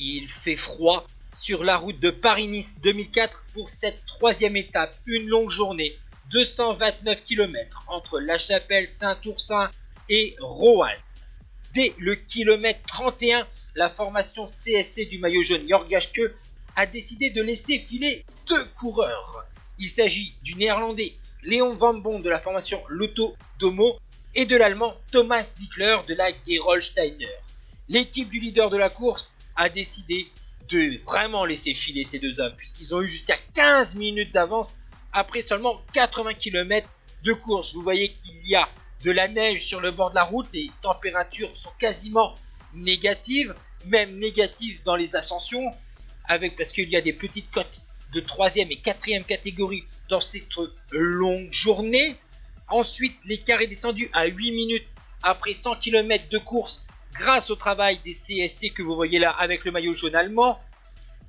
Il fait froid sur la route de Paris-Nice 2004 pour cette troisième étape. Une longue journée, 229 km entre La Chapelle, Saint-Oursin et Roanne. Dès le kilomètre 31, la formation CSC du maillot jaune Jorgaske a décidé de laisser filer deux coureurs. Il s'agit du néerlandais Léon Van Bon de la formation Lotto Domo et de l'allemand Thomas Ziegler de la Gerolsteiner. L'équipe du leader de la course a décidé de vraiment laisser filer ces deux hommes puisqu'ils ont eu jusqu'à 15 minutes d'avance après seulement 80 km de course. Vous voyez qu'il y a de la neige sur le bord de la route, les températures sont quasiment négatives, même négatives dans les ascensions, parce qu'il y a des petites côtes de 3e et 4e catégorie dans cette longue journée. Ensuite, l'écart est descendu à 8 minutes après 100 km de course grâce au travail des CSC que vous voyez là avec le maillot jaune allemand.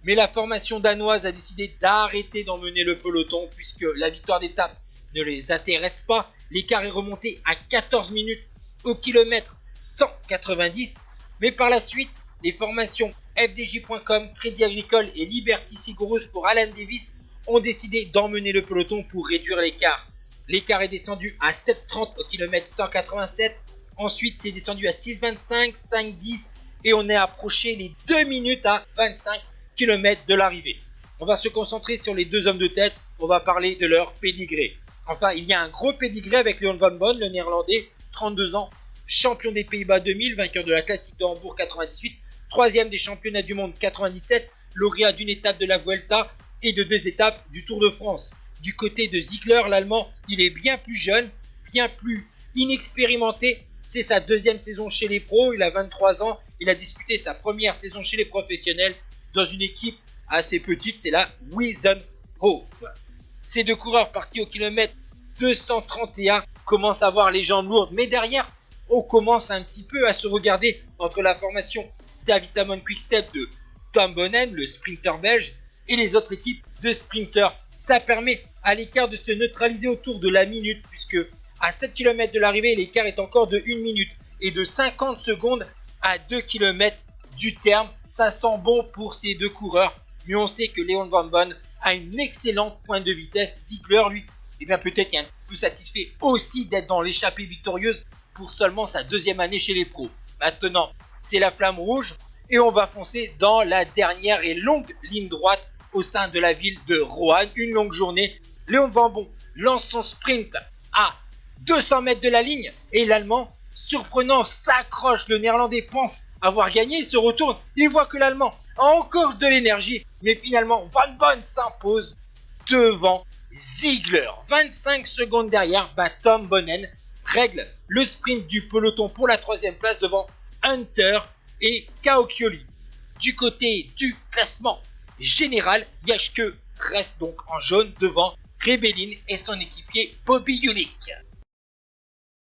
Mais la formation danoise a décidé d'arrêter d'emmener le peloton puisque la victoire d'étape ne les intéresse pas. L'écart est remonté à 14 minutes au kilomètre 190. Mais par la suite, les formations FDJ.com, Crédit Agricole et Liberty Seguros pour Alan Davis ont décidé d'emmener le peloton pour réduire l'écart. L'écart est descendu à 7,30 au kilomètre 187. Ensuite, c'est descendu à 6,25, 5,10 et on est approché les 2 minutes à 25 km de l'arrivée. On va se concentrer sur les deux hommes de tête. On va parler de leur pédigré. Enfin, il y a un gros pédigré avec Léon Van Bon, le néerlandais, 32 ans, champion des Pays-Bas 2000, vainqueur de la Classique de Hambourg 98, troisième des championnats du monde 97, lauréat d'une étape de la Vuelta et de 2 étapes du Tour de France. Du côté de Ziegler, l'Allemand, il est bien plus jeune, bien plus inexpérimenté. C'est sa deuxième saison chez les pros, il a 23 ans, il a disputé sa première saison chez les professionnels dans une équipe assez petite, c'est la Wiesenhof. Ces deux coureurs partis au kilomètre 231 commencent à avoir les jambes lourdes, mais derrière, on commence un petit peu à se regarder entre la formation David Amon Quick-Step de Tom Bonnen, le sprinter belge, et les autres équipes de sprinters. Ça permet à l'écart de se neutraliser autour de la minute, puisque à 7 km de l'arrivée, l'écart est encore de 1 minute et de 50 secondes à 2 km du terme. Ça sent bon pour ces deux coureurs, mais on sait que Léon Van Bon a une excellente pointe de vitesse. Ziegler, lui, eh bien peut-être est un peu plus satisfait aussi d'être dans l'échappée victorieuse pour seulement sa deuxième année chez les pros. Maintenant, c'est la flamme rouge et on va foncer dans la dernière et longue ligne droite au sein de la ville de Roanne. Une longue journée. Léon Van Bon lance son sprint à 200 mètres de la ligne et l'Allemand, surprenant, s'accroche. Le Néerlandais pense avoir gagné, il se retourne, il voit que l'Allemand a encore de l'énergie, mais finalement Van Bon s'impose devant Ziegler. 25 secondes derrière, Tom Bonnen règle le sprint du peloton pour la troisième place devant Hunter et Cauchioli. Du côté du classement général, Jorgaske reste donc en jaune devant Rebellin et son équipier Bobby Julich.